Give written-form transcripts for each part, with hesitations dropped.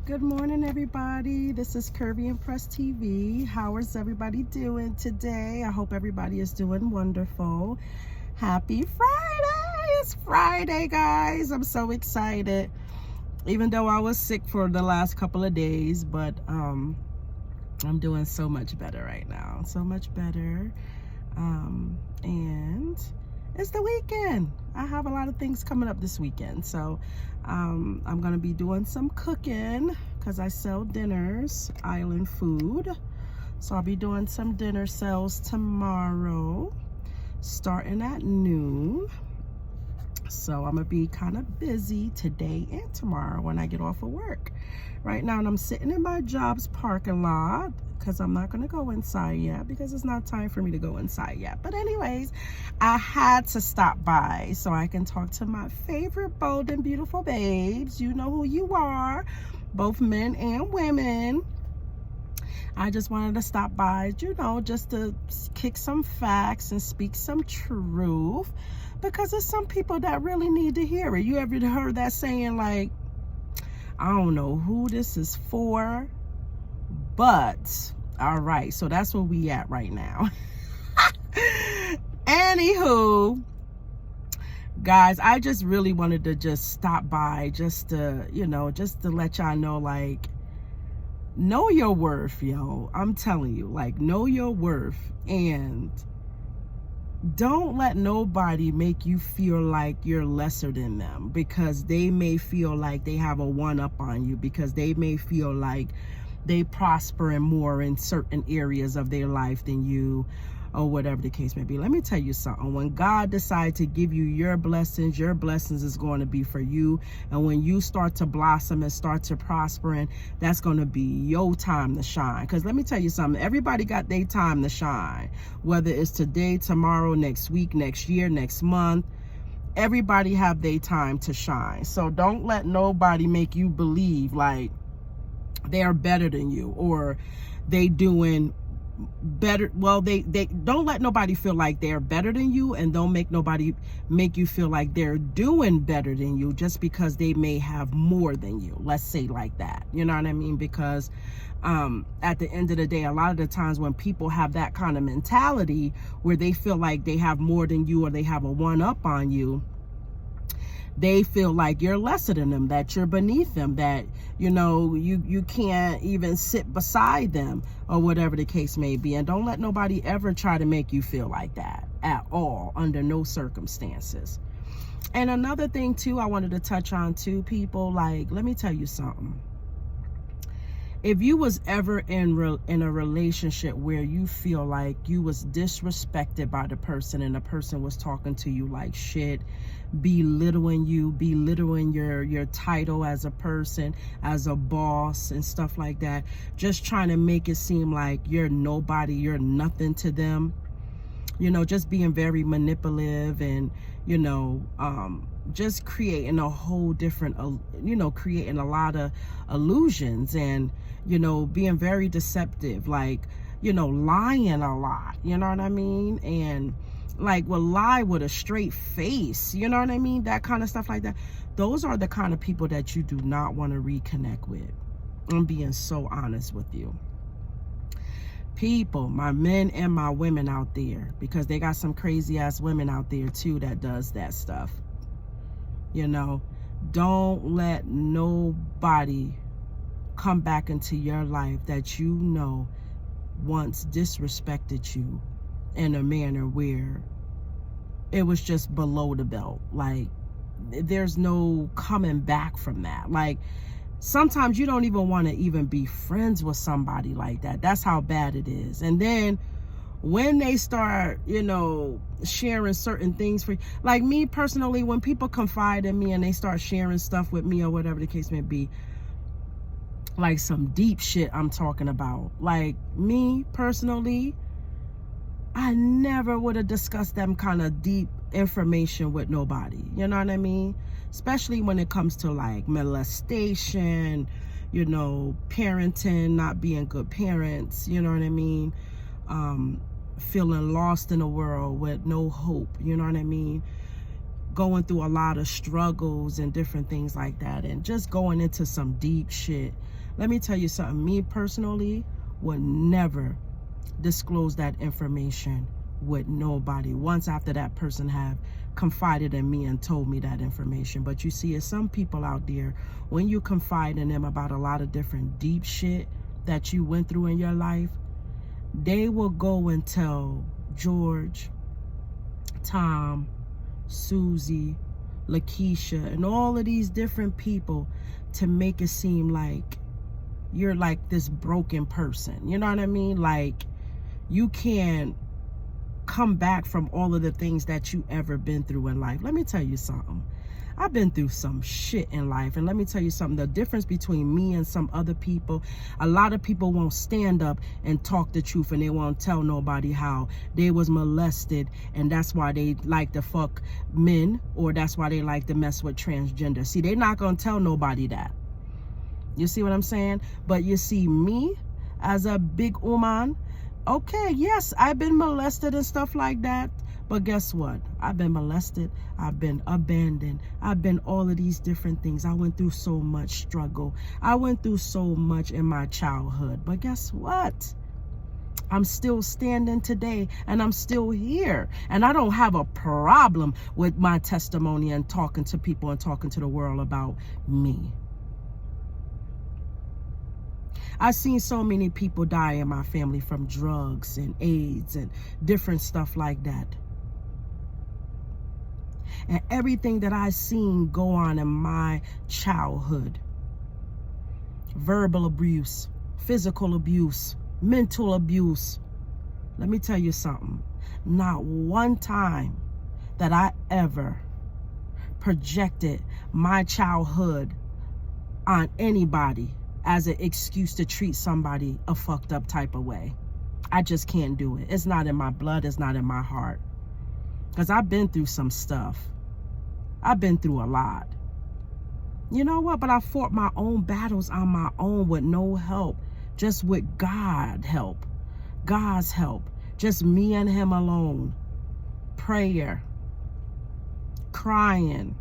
Good morning, everybody. This is Curvy and Press TV. How is everybody doing today? I hope everybody is doing wonderful. Happy Friday! It's Friday, guys. I'm so excited. Even though I was sick for the last couple of days, but I'm doing so much better right now. So much better. And it's the weekend. I have a lot of things coming up this weekend. So I'm gonna be doing some cooking because I sell dinners, island food. So I'll be doing some dinner sales tomorrow, starting at noon. So I'm gonna be kind of busy today and tomorrow when I get off of work. Right now I'm sitting in my job's parking lot because I'm not gonna go inside yet because it's not time for me to go inside yet. But anyways, I had to stop by so I can talk to my favorite bold and beautiful babes. You know who you are, both men and women. I just wanted to stop by, you know, just to kick some facts and speak some truth, because there's some people that really need to hear it. You ever heard that saying, like, I don't know who this is for, but all right, so that's where we at right now. Anywho, guys, I just really wanted to just stop by just to, you know, just to let y'all know, like, know your worth, yo. I'm telling you, like, know your worth, and don't let nobody make you feel like you're lesser than them because they may feel like they have a one-up on you, because they may feel like they prosper in more in certain areas of their life than you, or whatever the case may be. Let me tell you something. When God decides to give you your blessings is going to be for you. And when you start to blossom and start to prospering, that's going to be your time to shine. Because let me tell you something. Everybody got their time to shine. Whether it's today, tomorrow, next week, next year, next month. Everybody have their time to shine. So don't let nobody make you believe like they are better than you, or they doing better. Well, they don't let nobody feel like they're better than you, and don't make nobody make you feel like they're doing better than you just because they may have more than you. Let's say like that, you know what I mean? Because at the end of the day, a lot of the times when people have that kind of mentality where they feel like they have more than you, or they have a one up on you, they feel like you're lesser than them, that you're beneath them, that, you know, you can't even sit beside them, or whatever the case may be. And don't let nobody ever try to make you feel like that at all, under no circumstances. And another thing too, I wanted to touch on too, people, like, let me tell you something. If you was ever in a relationship where you feel like you was disrespected by the person, and the person was talking to you like shit, belittling you, belittling your title as a person, as a boss and stuff like that, just trying to make it seem like you're nobody, you're nothing to them, you know, just being very manipulative, and, you know, just creating a whole different, you know, creating a lot of illusions, and, you know, being very deceptive, like, you know, lying a lot, you know what I mean? And like, will lie with a straight face, you know what I mean? That kind of stuff like that. Those are the kind of people that you do not want to reconnect with. I'm being so honest with you. People, my men and my women out there, because they got some crazy ass women out there too that does that stuff. You know, don't let nobody come back into your life that you know once disrespected you in a manner where it was just below the belt. Like, there's no coming back from that. Like, sometimes you don't even want to even be friends with somebody like that. That's how bad it is. And then when they start, you know, sharing certain things for you, like me personally, when people confide in me and they start sharing stuff with me, or whatever the case may be, like some deep shit I'm talking about, like me personally, I never would have discussed them kind of deep information with nobody, you know what I mean? Especially when it comes to like molestation, you know, parenting, not being good parents, you know what I mean? Feeling lost in the world with no hope, you know what I mean? Going through a lot of struggles and different things like that, and just going into some deep shit. Let me tell you something. Me personally would never disclose that information with nobody once after that person have confided in me and told me that information. But you see, there's some people out there, when you confide in them about a lot of different deep shit that you went through in your life, they will go and tell George, Tom, Susie, Lakeisha, and all of these different people to make it seem like you're like this broken person. You know what I mean? Like, you can't come back from all of the things that you ever been through in life. Let me tell you something. I've been through some shit in life. And let me tell you something. The difference between me and some other people, a lot of people won't stand up and talk the truth, and they won't tell nobody how they was molested, and that's why they like to fuck men, or that's why they like to mess with transgender. See, they're not going to tell nobody that. You see what I'm saying? But you see, me as a big woman, okay, yes, I've been molested and stuff like that. But guess what? I've been molested. I've been abandoned. I've been all of these different things. I went through so much struggle. I went through so much in my childhood. But guess what? I'm still standing today, and I'm still here. And I don't have a problem with my testimony and talking to people and talking to the world about me. I've seen so many people die in my family from drugs and AIDS and different stuff like that. And everything that I've seen go on in my childhood, verbal abuse, physical abuse, mental abuse. Let me tell you something. Not one time that I ever projected my childhood on anybody as an excuse to treat somebody a fucked up type of way. I just can't do it. It's not in my blood. It's not in my heart. Because I've been through some stuff. I've been through a lot. You know what? But I fought my own battles on my own with no help. Just with God's help. God's help. Just me and him alone. Prayer. Crying.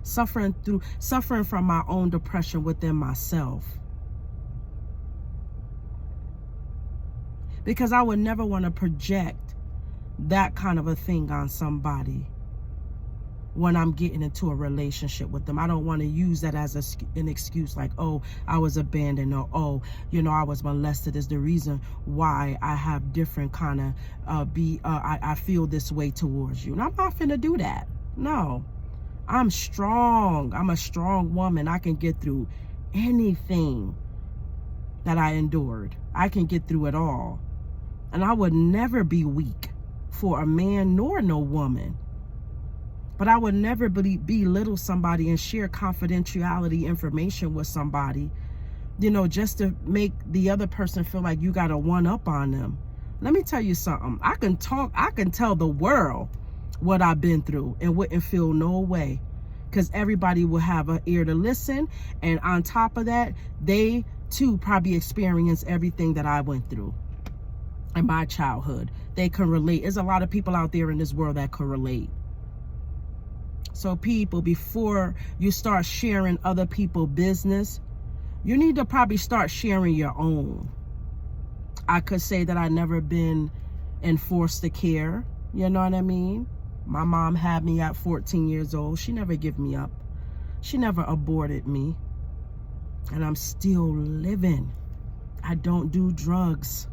Suffering from my own depression within myself. Because I would never want to project that kind of a thing on somebody when I'm getting into a relationship with them. I don't want to use that as an excuse, like, oh, I was abandoned, or, oh, you know, I was molested is the reason why I have different kind of, I feel this way towards you. And I'm not finna do that. No. I'm strong. I'm a strong woman. I can get through anything that I endured. I can get through it all. And I would never be weak for a man nor no woman. But I would never belittle somebody and share confidentiality information with somebody, you know, just to make the other person feel like you got a one-up on them. Let me tell you something. I can tell the world what I've been through and wouldn't feel no way, because everybody will have an ear to listen. And on top of that, they too probably experience everything that I went through in my childhood. They can relate. There's a lot of people out there in this world that can relate. So people, before you start sharing other people's business, you need to probably start sharing your own. I could say that I never been in foster care. You know what I mean? My mom had me at 14 years old. She never gave me up. She never aborted me. And I'm still living. I don't do drugs.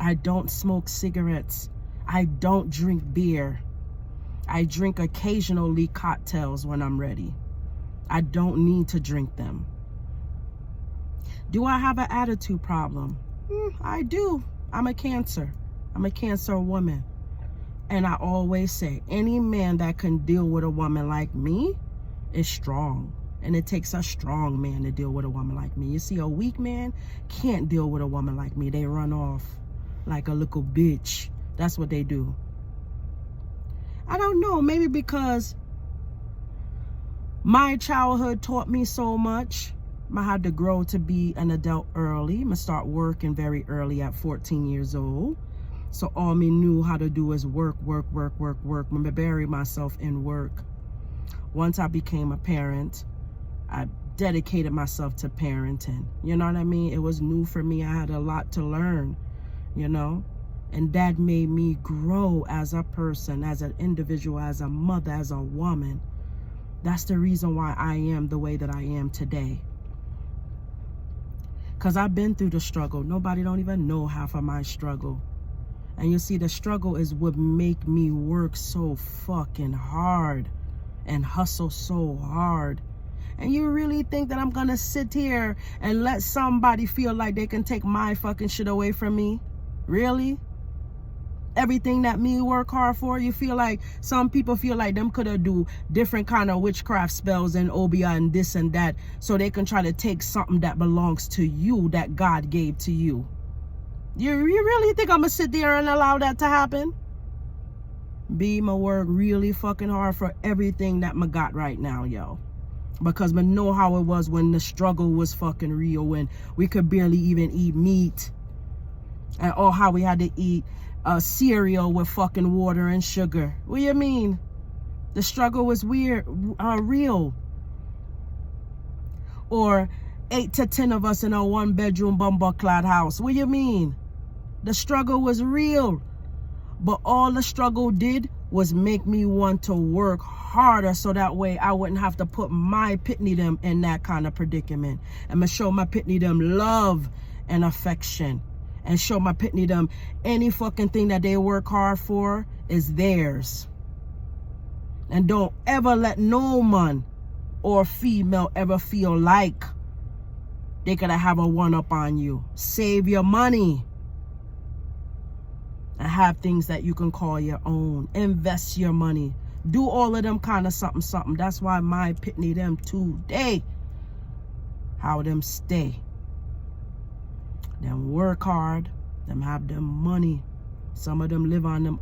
I don't smoke cigarettes. I don't drink beer. I drink occasionally cocktails when I'm ready. I don't need to drink them. Do I have an attitude problem? I do. I'm a Cancer. I'm a Cancer woman. And I always say, any man that can deal with a woman like me is strong. And it takes a strong man to deal with a woman like me. You see, a weak man can't deal with a woman like me. They run off like a little bitch. That's what they do. I don't know, maybe because my childhood taught me so much. I had to grow to be an adult early. I start working very early at 14 years old. So all me knew how to do is work. I bury myself in work. Once I became a parent, I dedicated myself to parenting. You know what I mean? It was new for me. I had a lot to learn, you know? And that made me grow as a person, as an individual, as a mother, as a woman. That's the reason why I am the way that I am today. Because I've been through the struggle. Nobody don't even know half of my struggle. And you see, the struggle is what make me work so fucking hard and hustle so hard. And you really think that I'm going to sit here and let somebody feel like they can take my fucking shit away from me? Really? Everything that me work hard for, you feel like some people feel like them could have do different kind of witchcraft spells and obia and this and that so they can try to take something that belongs to you, that God gave to you. You really think I'm gonna sit there and allow that to happen? Be my work really fucking hard for everything that I got right now, yo. Because I know how it was when the struggle was fucking real, when we could barely even eat meat. And oh, how we had to eat cereal with fucking water and sugar. What do you mean? The struggle was real. Or 8 to 10 of us in a 1-bedroom bumper-clad house. What do you mean? The struggle was real. But all the struggle did was make me want to work harder so that way I wouldn't have to put my pitney them in that kind of predicament. I'm going to show my pitney them love and affection. And show my pitney them any fucking thing that they work hard for is theirs. And don't ever let no man or female ever feel like they gotta have a one-up on you. Save your money. And have things that you can call your own. Invest your money. Do all of them kind of something. That's why my pitney them today. How them stay. Them work hard, them have them money. Some of them live on them